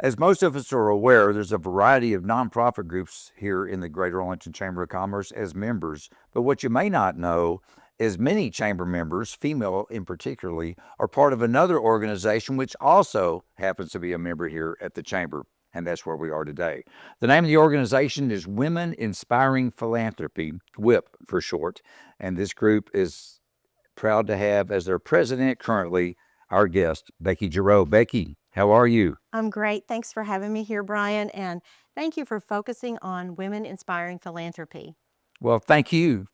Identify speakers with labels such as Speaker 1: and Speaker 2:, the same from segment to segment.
Speaker 1: As most of us are aware, there's a variety of nonprofit groups here in the Greater Arlington Chamber of Commerce as members. But what you may not know is many chamber members, female in particularly, are part of another organization which also happens to be a member here at the chamber. And that's where we are today. The name of the organization is Women Inspiring Philanthropy, WIP for short. And this group is proud to have as their president currently our guest, Becky Gerro. Becky, how are you?
Speaker 2: I'm great. Thanks for having me here, Bryan. And thank you for focusing on Women Inspiring Philanthropy.
Speaker 1: Well, thank you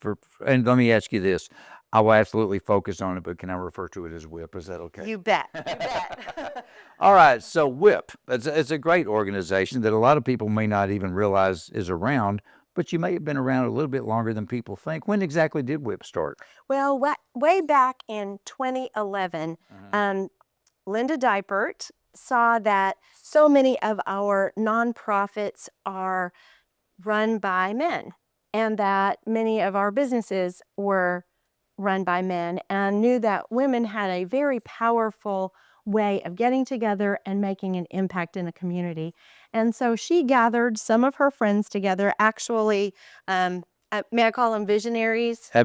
Speaker 1: and let me ask you this. I will absolutely focus on it, but can I refer to it as WIP? Is that okay?
Speaker 2: You bet. You bet.
Speaker 1: All right. So WIP, it's a great organization that a lot of people may not even realize is around, but you may have been around a little bit longer than people think. When exactly did WIP start?
Speaker 2: Well, way back in 2011, Linda Dipert saw that so many of our nonprofits are run by men, and that many of our businesses were run by men, and knew that women had a very powerful way of getting together and making an impact in the community. And so she gathered some of her friends together, actually, may I call them visionaries?
Speaker 1: I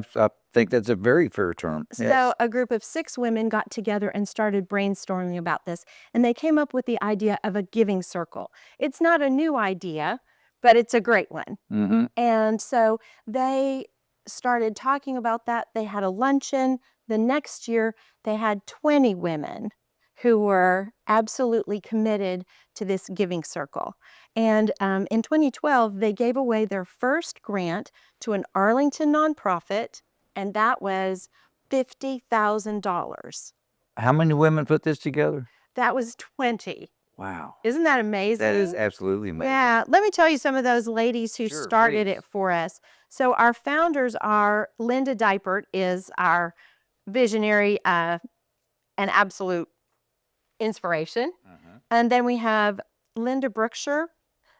Speaker 1: think that's a very fair term.
Speaker 2: So
Speaker 1: Yes.
Speaker 2: a group of 6 women got together and started brainstorming about this, and they came up with the idea of a giving circle. It's not a new idea, but it's a great one.
Speaker 1: Mm-hmm.
Speaker 2: And so they started talking about that. They had a luncheon. The next year, they had 20 women who were absolutely committed to this giving circle. And in 2012, they gave away their first grant to an Arlington nonprofit, and that was $50,000.
Speaker 1: How many women put this together?
Speaker 2: That was 20.
Speaker 1: Wow.
Speaker 2: Isn't that amazing?
Speaker 1: That is absolutely amazing.
Speaker 2: Yeah, let me tell you some of those ladies who
Speaker 1: Sure,
Speaker 2: started
Speaker 1: please.
Speaker 2: it for us. So our founders are Linda Dipert is our visionary, an absolute inspiration. And then we have Linda Brookshire,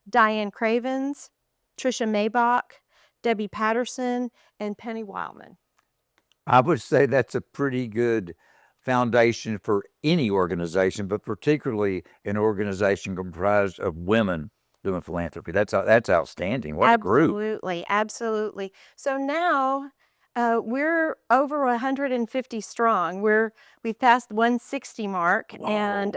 Speaker 2: Diane Cravens, Trisha Maybach, Debbie Patterson, and Penny Wildman.
Speaker 1: I would say that's a pretty good foundation for any organization, but particularly an organization comprised of women doing philanthropy. That's outstanding. What a group.
Speaker 2: Absolutely, absolutely. So now we're over 150 strong. We've passed the 160 mark,
Speaker 1: Wow.
Speaker 2: and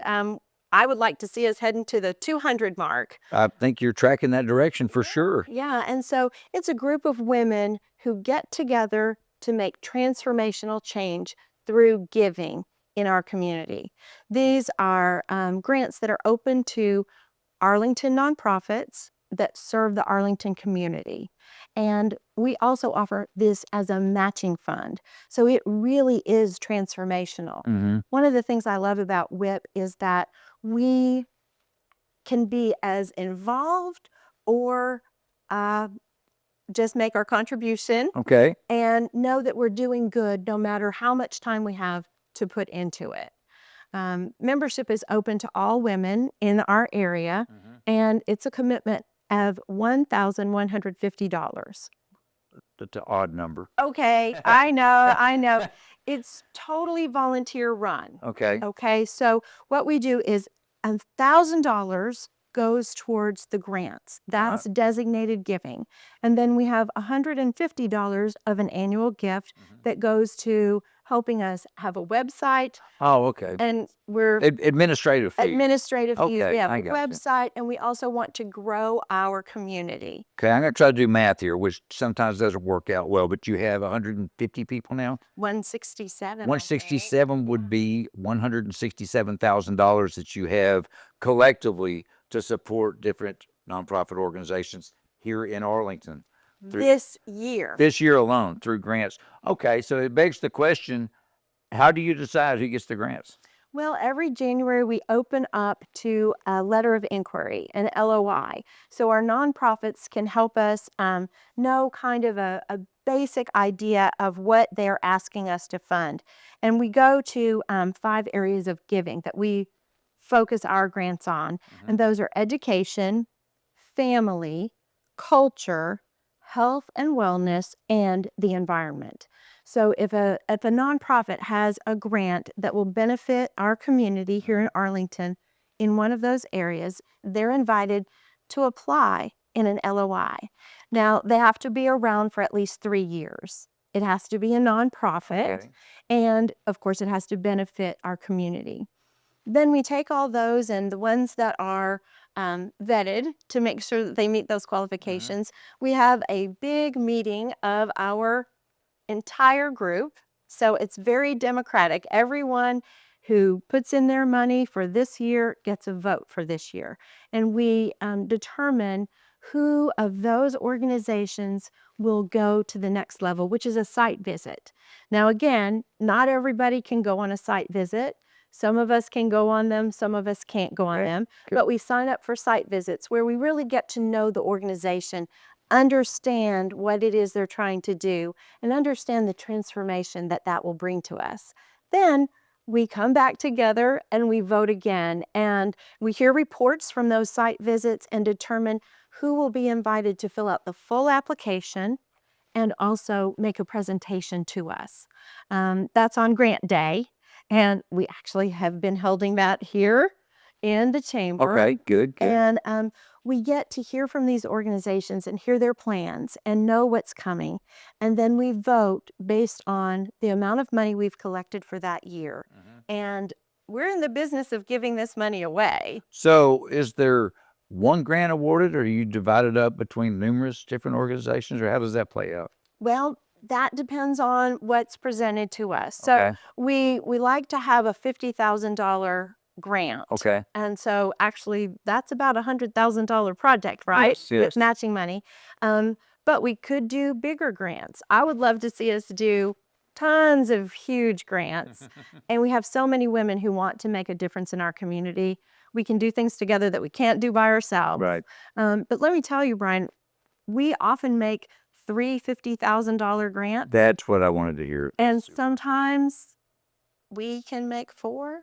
Speaker 2: I would like to see us heading to the 200 mark.
Speaker 1: I think you're tracking that direction for sure.
Speaker 2: Yeah, and so it's a group of women who get together to make transformational change through giving in our community. These are grants that are open to Arlington nonprofits that serve the Arlington community. And we also offer this as a matching fund. So it really is transformational.
Speaker 1: Mm-hmm.
Speaker 2: One of the things I love about WIP is that we can be as involved or just make our contribution
Speaker 1: Okay.
Speaker 2: and know that we're doing good no matter how much time we have to put into it. Membership is open to all women in our area, and it's a commitment of $1,150.
Speaker 1: That's an odd number.
Speaker 2: Okay, I know. It's totally volunteer run.
Speaker 1: Okay.
Speaker 2: Okay, so what we do is $1,000 goes towards the grants. That's designated giving. And then we have $150 of an annual gift that goes to helping us have a website.
Speaker 1: Oh, okay.
Speaker 2: And we're
Speaker 1: Administrative fee.
Speaker 2: administrative fees.
Speaker 1: Okay,
Speaker 2: We have
Speaker 1: I
Speaker 2: a
Speaker 1: got you.
Speaker 2: website, and we also want to grow our community.
Speaker 1: Okay, I'm going to try to do math here, which sometimes doesn't work out well, but you have 150 people now?
Speaker 2: 167. I think.
Speaker 1: 167 would be $167,000 that you have collectively to support different nonprofit organizations here in Arlington
Speaker 2: This year.
Speaker 1: this year alone through grants. Okay, so it begs the question, how do you decide who gets the grants?
Speaker 2: Well, every January we open up to a letter of inquiry, an LOI. So our nonprofits can help us know kind of a basic idea of what they're asking us to fund. And we go to 5 areas of giving that we focus our grants on. And those are education, family, culture, health and wellness, and the environment. So if a nonprofit has a grant that will benefit our community here in Arlington, in one of those areas, they're invited to apply in an LOI. Now, they have to be around for at least 3 years. It has to be a nonprofit,
Speaker 1: Okay.
Speaker 2: and of course, it has to benefit our community. Then we take all those, and the ones that are vetted to make sure that they meet those qualifications, we have a big meeting of our entire group. So it's very democratic. Everyone who puts in their money for this year gets a vote for this year. And we determine who of those organizations will go to the next level, which is a site visit. Now, again, not everybody can go on a site visit. Some of us can go on them, some of us can't go on them, but we sign up for site visits where we really get to know the organization, understand what it is they're trying to do, and understand the transformation that that will bring to us. Then we come back together and we vote again, and we hear reports from those site visits and determine who will be invited to fill out the full application and also make a presentation to us. That's on grant day, and we actually have been holding that here in the chamber.
Speaker 1: Okay, good.
Speaker 2: And we get to hear from these organizations and hear their plans and know what's coming. And then we vote based on the amount of money we've collected for that year. And we're in the business of giving this money away.
Speaker 1: So is there one grant awarded, or are you divided up between numerous different organizations, or how does that play out?
Speaker 2: Well, that depends on what's presented to us. So
Speaker 1: Okay.
Speaker 2: we like to have a $50,000 grant.
Speaker 1: Okay.
Speaker 2: And so actually that's about a $100,000 project, right?
Speaker 1: Yes, yes.
Speaker 2: With matching money. But we could do bigger grants. I would love to see us do tons of huge grants. And we have so many women who want to make a difference in our community. We can do things together that we can't do by ourselves.
Speaker 1: Right.
Speaker 2: But let me tell you, Bryan, we often make 3 $50,000 grants,
Speaker 1: That's what I wanted to hear.
Speaker 2: and sometimes we can make 4.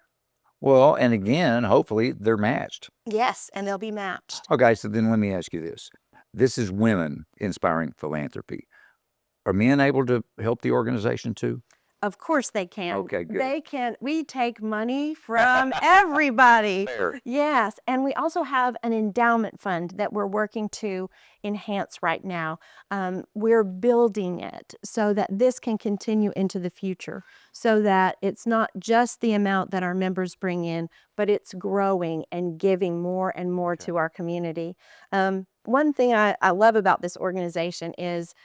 Speaker 1: Well, and again, hopefully they're matched.
Speaker 2: Yes, and they'll be matched.
Speaker 1: Okay, so then let me ask you this. This is Women Inspiring Philanthropy. Are men able to help the organization too?
Speaker 2: Of course they can.
Speaker 1: Okay, good.
Speaker 2: They can. We take money from everybody.
Speaker 1: Fair.
Speaker 2: Yes, and we also have an endowment fund that we're working to enhance right now. We're building it so that this can continue into the future, so that it's not just the amount that our members bring in, but it's growing and giving more and more to our community. One thing I love about this organization is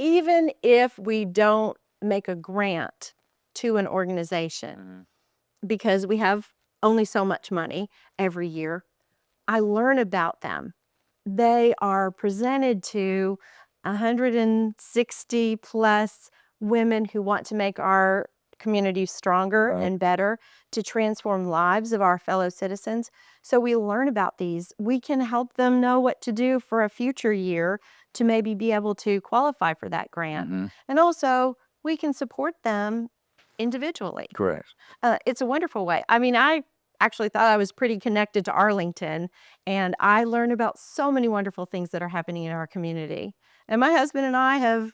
Speaker 2: even if we don't make a grant to an organization, because we have only so much money every year, I learn about them. They are presented to 160 plus women who want to make our community stronger and better, to transform lives of our fellow citizens. So we learn about these. We can help them know what to do for a future year to maybe be able to qualify for that grant. And also, we can support them individually.
Speaker 1: Correct.
Speaker 2: It's a wonderful way. I mean, I actually thought I was pretty connected to Arlington, and I learned about so many wonderful things that are happening in our community. And my husband and I have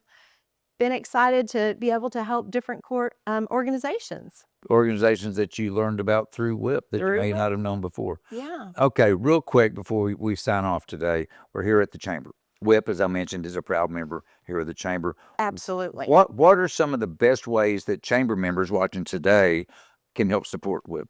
Speaker 2: been excited to be able to help different organizations.
Speaker 1: Organizations that you learned about through WHIP that you
Speaker 2: Through
Speaker 1: may
Speaker 2: WHIP.
Speaker 1: not have known before.
Speaker 2: Yeah.
Speaker 1: Okay, real quick before we sign off today, we're here at the Chamber. WHIP, as I mentioned, is a proud member here at the Chamber.
Speaker 2: Absolutely.
Speaker 1: What are some of the best ways that Chamber members watching today can help support WHIP?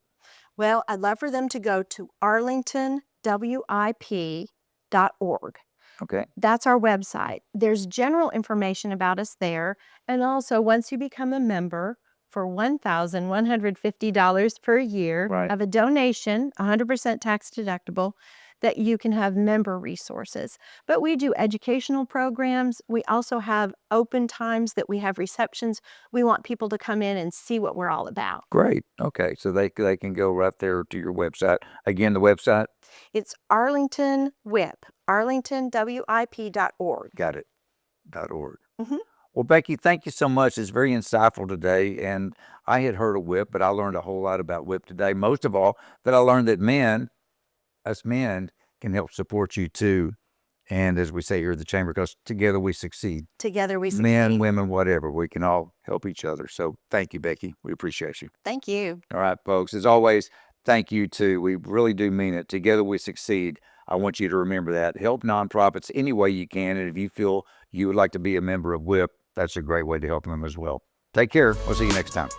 Speaker 2: Well, I'd love for them to go to arlingtonwip.org.
Speaker 1: Okay.
Speaker 2: That's our website. There's general information about us there. And also, once you become a member, for $1,150 per year of a donation, 100% tax deductible, that you can have member resources. But we do educational programs. We also have open times that we have receptions. We want people to come in and see what we're all about.
Speaker 1: Great. Okay, so they can go right there to your website. Again, the website?
Speaker 2: It's Arlington WIP, arlingtonwip.org.
Speaker 1: Got it. .org. Well, Becky, thank you so much. It's very insightful today, and I had heard of WHIP, but I learned a whole lot about WHIP today. Most of all, that I learned that us men, can help support you too. And as we say here at the Chamber, because together we succeed.
Speaker 2: Together we succeed.
Speaker 1: Men, women, whatever. We can all help each other. So thank you, Becky. We appreciate you.
Speaker 2: Thank you.
Speaker 1: All right, folks. As always, Thank you too. We really do mean it. Together we succeed. I want you to remember that. Help nonprofits any way you can. And if you feel you would like to be a member of WIP, that's a great way to help them as well. Take care. We'll see you next time.